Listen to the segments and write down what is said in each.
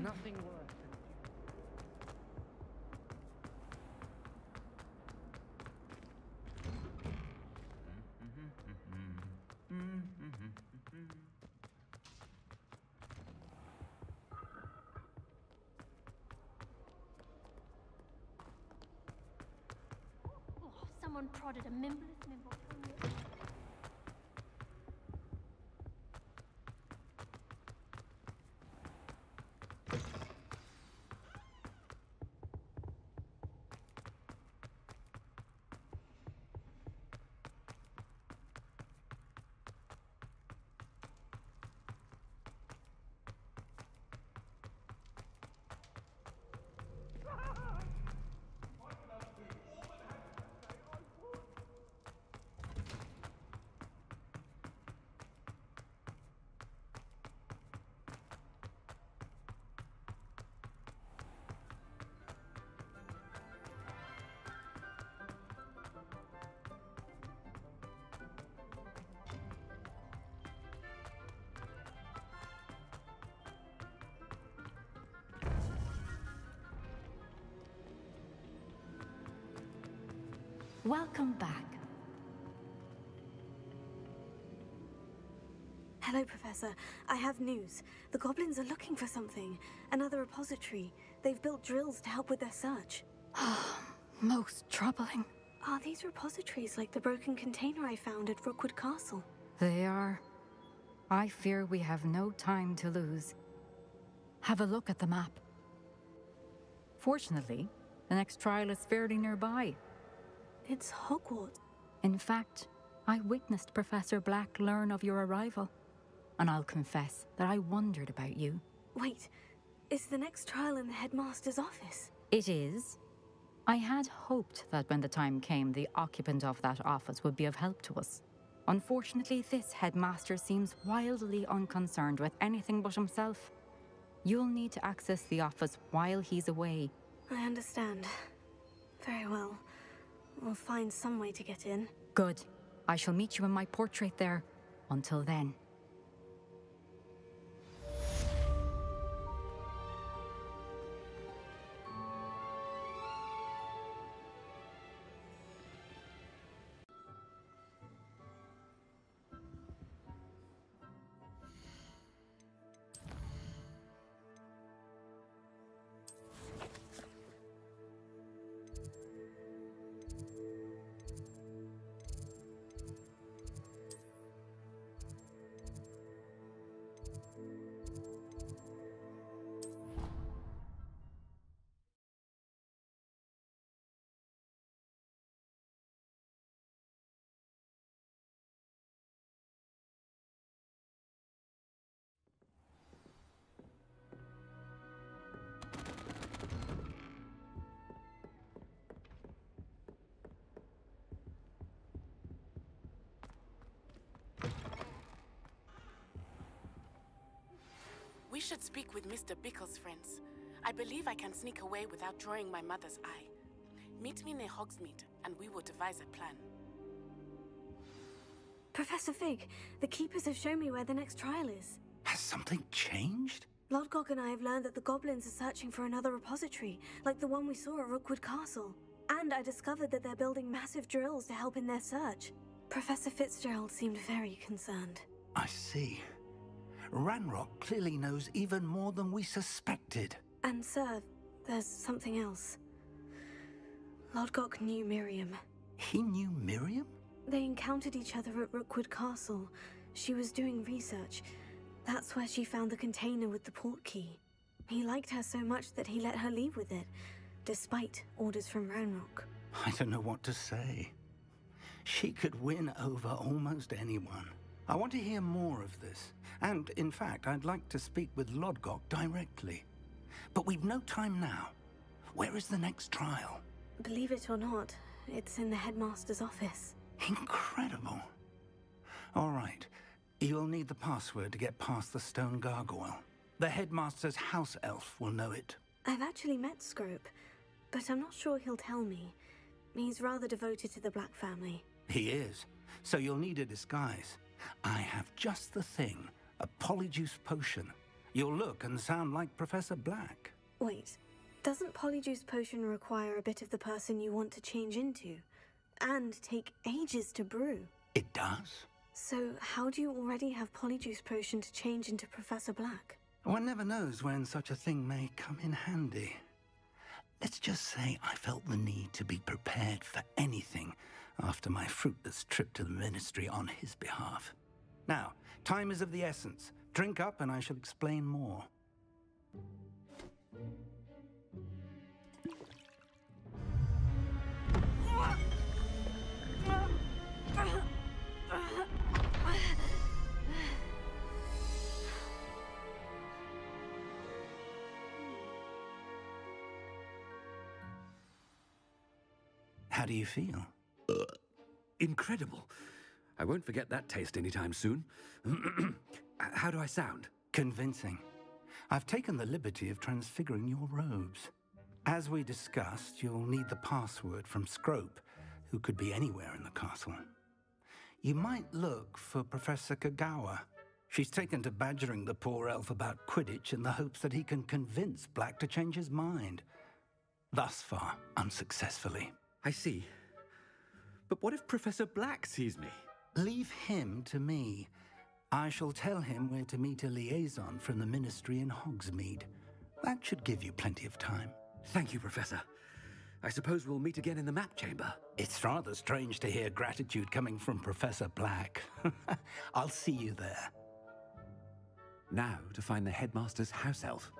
nothing worse than Someone prodded a memberless nimble. Welcome back. Hello, Professor. I have news. The goblins are looking for something. Another repository. They've built drills to help with their search. Most troubling. Are these repositories like the broken container I found at Rookwood Castle? They are. I fear we have no time to lose. Have a look at the map. Fortunately, the next trial is fairly nearby. It's Hogwarts. In fact, I witnessed Professor Black learn of your arrival. And I'll confess that I wondered about you. Wait, is the next trial in the Headmaster's office? It is. I had hoped that when the time came, the occupant of that office would be of help to us. Unfortunately, this Headmaster seems wildly unconcerned with anything but himself. You'll need to access the office while he's away. I understand. Very well. We'll find some way to get in. Good. I shall meet you in my portrait there. Until then. We should speak with Mr. Bickle's friends. I believe I can sneak away without drawing my mother's eye. Meet me near Hogsmeade, and we will devise a plan. Professor Fig, the Keepers have shown me where the next trial is. Has something changed? Lodgok and I have learned that the goblins are searching for another repository, like the one we saw at Rookwood Castle. And I discovered that they're building massive drills to help in their search. Professor Fitzgerald seemed very concerned. I see. Ranrock clearly knows even more than we suspected. And sir, there's something else. Lodgok knew Miriam. He knew Miriam? They encountered each other at Rookwood Castle. She was doing research. That's where she found the container with the port key. He liked her so much that he let her leave with it, despite orders from Ranrock. I don't know what to say. She could win over almost anyone. I want to hear more of this. And, in fact, I'd like to speak with Lodgok directly. But we've no time now. Where is the next trial? Believe it or not, it's in the Headmaster's office. Incredible. All right. You'll need the password to get past the stone gargoyle. The Headmaster's house elf will know it. I've actually met Scrope, but I'm not sure he'll tell me. He's rather devoted to the Black family. He is. So you'll need a disguise. I have just the thing. A polyjuice potion. You'll look and sound like Professor Black. Wait, doesn't Polyjuice Potion require a bit of the person you want to change into? And take ages to brew? It does. So how do you already have Polyjuice Potion to change into Professor Black? One never knows when such a thing may come in handy. Let's just say I felt the need to be prepared for anything after my fruitless trip to the Ministry on his behalf. Now, time is of the essence. Drink up and I shall explain more. How do you feel? Incredible. I won't forget that taste anytime soon. How do I sound? Convincing. I've taken the liberty of transfiguring your robes. As we discussed, you'll need the password from Scrope, who could be anywhere in the castle. You might look for Professor Kagawa. She's taken to badgering the poor elf about Quidditch in the hopes that he can convince Black to change his mind. Thus far, unsuccessfully. I see. But what if Professor Black sees me? Leave him to me. I shall tell him where to meet a liaison from the Ministry in Hogsmeade. That should give you plenty of time. Thank you, Professor. I suppose we'll meet again in the map chamber. It's rather strange to hear gratitude coming from Professor Black. I'll see you there. Now to find the headmaster's house elf.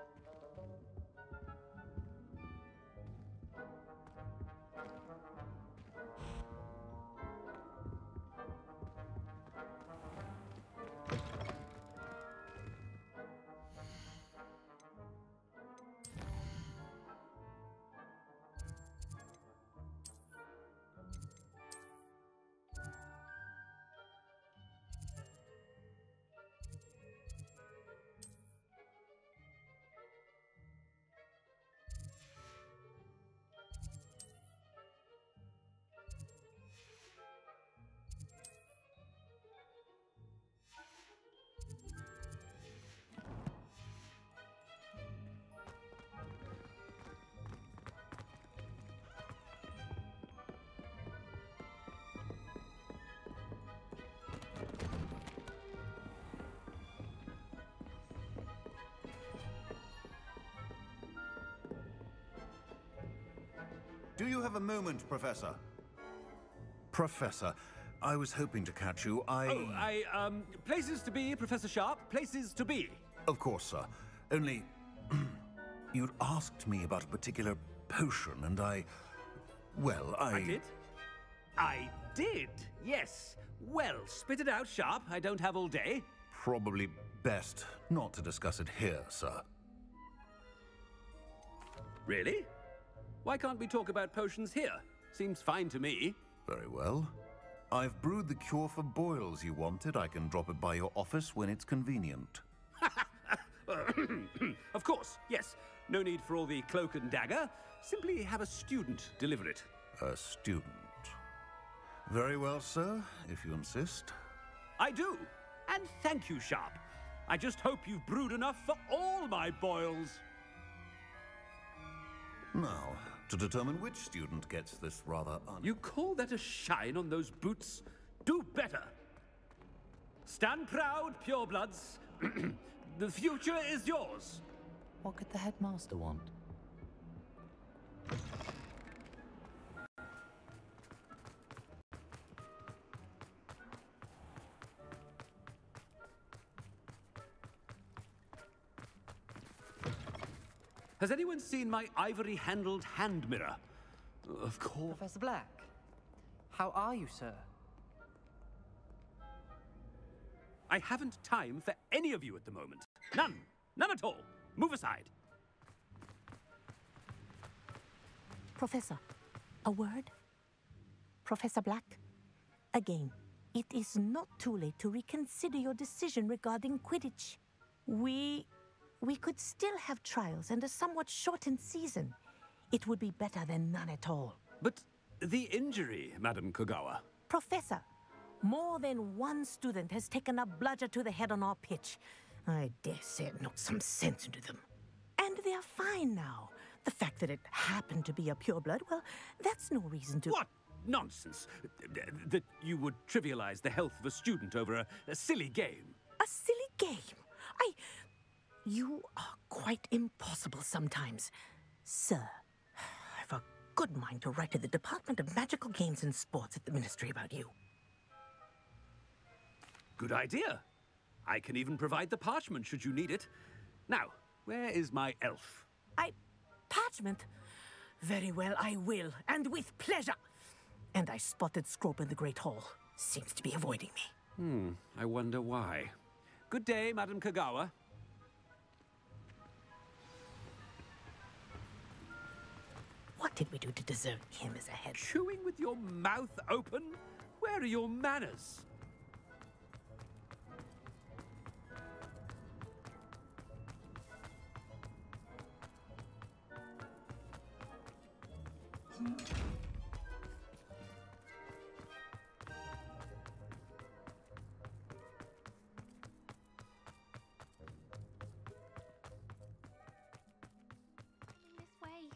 Do you have a moment, Professor? Professor, I was hoping to catch you. Places to be, Professor Sharp. Places to be. Of course, sir. Only, you'd asked me about a particular potion, and I did? I did, yes. Well, spit it out, Sharp. I don't have all day. Probably best not to discuss it here, sir. Really? Why can't we talk about potions here? Seems fine to me. Very well. I've brewed the cure for boils you wanted. I can drop it by your office when it's convenient. Of course, yes. No need for all the cloak and dagger. Simply have a student deliver it. A student. Very well, sir, if you insist. I do. And thank you, Sharp. I just hope you've brewed enough for all my boils. Now, to determine which student gets this rather You call that a shine on those boots? Do better. Stand proud, purebloods. The future is yours. What could the headmaster want? Has anyone seen my ivory-handled hand mirror? Of course. Professor Black, how are you, sir? I haven't time for any of you at the moment. None. None at all. Move aside. Professor, a word? Professor Black, again, it is not too late to reconsider your decision regarding Quidditch. We could still have trials and a somewhat shortened season. It would be better than none at all. But the injury, Madam Kagawa. Professor, more than one student has taken a bludger to the head on our pitch. I dare say it knocked some sense into them. And they're fine now. The fact that it happened to be a pureblood, well, that's no reason to... What nonsense! That you would trivialize the health of a student over a silly game. A silly game? You are quite impossible sometimes. Sir, I've a good mind to write to the Department of Magical Games and Sports at the Ministry about you. Good idea. I can even provide the parchment should you need it. Now, where is my elf? Parchment? Very well, I will, and with pleasure. And I spotted Scrope in the Great Hall. Seems to be avoiding me. I wonder why. Good day, Madam Kagawa. What did we do to deserve him as a head? Chewing with your mouth open? Where are your manners? This way.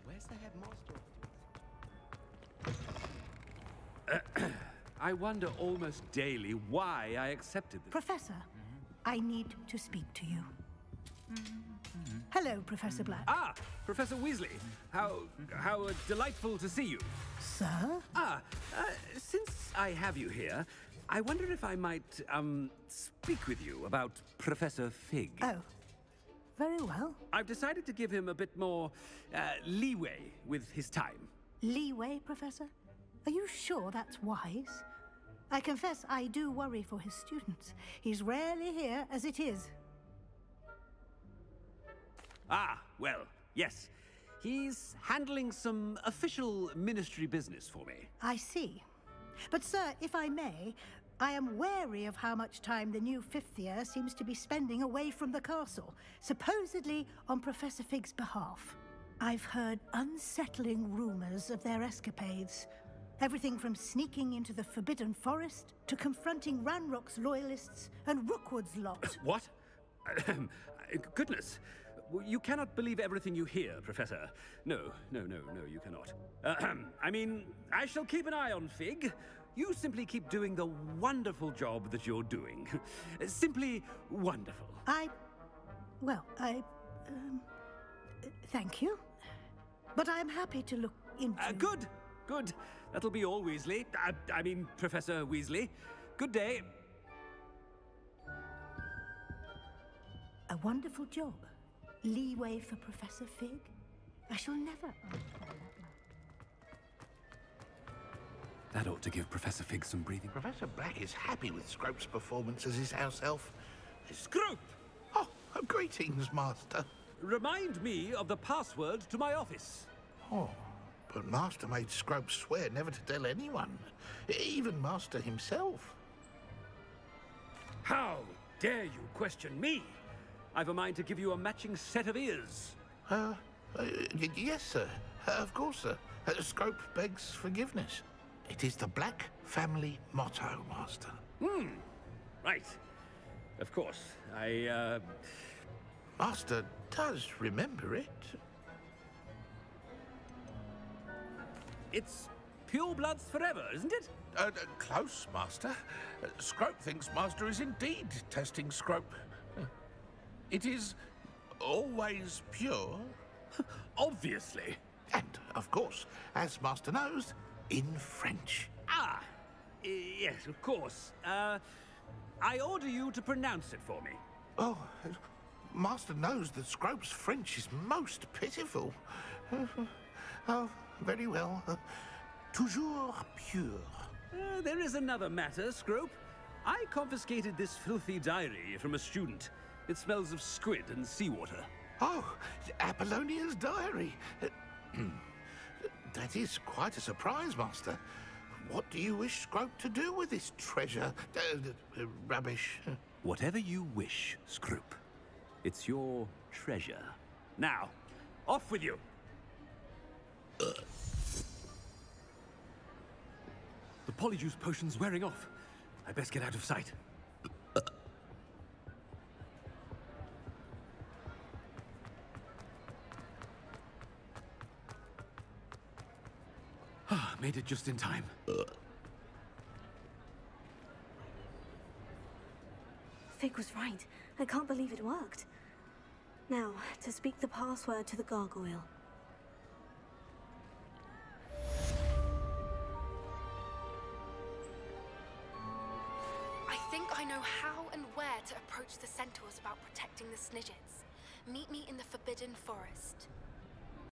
Where's the headmaster? I wonder almost daily why I accepted this. Professor, I need to speak to you. Hello, Professor Black. Ah, Professor Weasley. How delightful to see you. Sir? Since I have you here, I wonder if I might, speak with you about Professor Fig. Oh, very well. I've decided to give him a bit more, leeway with his time. Leeway, Professor? Are you sure that's wise? I confess I do worry for his students. He's rarely here as it is. Ah, well, yes. He's handling some official ministry business for me. I see. But, sir, if I may, I am wary of how much time the new fifth year seems to be spending away from the castle, supposedly on Professor Fig's behalf. I've heard unsettling rumors of their escapades. Everything from sneaking into the Forbidden Forest to confronting Ranrock's loyalists and Rookwood's lot. What? Goodness. You cannot believe everything you hear, Professor. No, you cannot. I mean, I shall keep an eye on Fig. You simply keep doing the wonderful job that you're doing. Simply wonderful. Thank you. But I'm happy to look into... Good. That'll be all, Weasley. I mean, Professor Weasley. Good day. A wonderful job. Leeway for Professor Fig? I shall never... That ought to give Professor Fig some breathing. Professor Black is happy with Scrope's performance as his house elf. Scrope! Oh, greetings, Master. Remind me of the password to my office. Oh, but Master made Scrope swear never to tell anyone, even Master himself. How dare you question me? I've a mind to give you a matching set of ears. Yes, sir. Of course, sir. Scrope begs forgiveness. It is the Black family motto, Master. Right. Of course. Master does remember it. It's purebloods forever, isn't it? Close, Master. Scrope thinks Master is indeed testing Scrope. It is always pure. Obviously. And, of course, as Master knows, in French. Yes, of course. I order you to pronounce it for me. Oh, Master knows that Scrope's French is most pitiful. Oh, very well. Toujours pure. There is another matter, Scrope. I confiscated this filthy diary from a student. It smells of squid and seawater. Oh, Apollonia's diary. That is quite a surprise, Master. What do you wish Scrope to do with this treasure? Rubbish. Whatever you wish, Scrope. It's your treasure. Now, off with you! The polyjuice potion's wearing off. I best get out of sight. Made it just in time. Fig was right. I can't believe it worked. Now, to speak the password to the gargoyle. I think I know how and where to approach the centaurs about protecting the Snidgets. Meet me in the Forbidden Forest.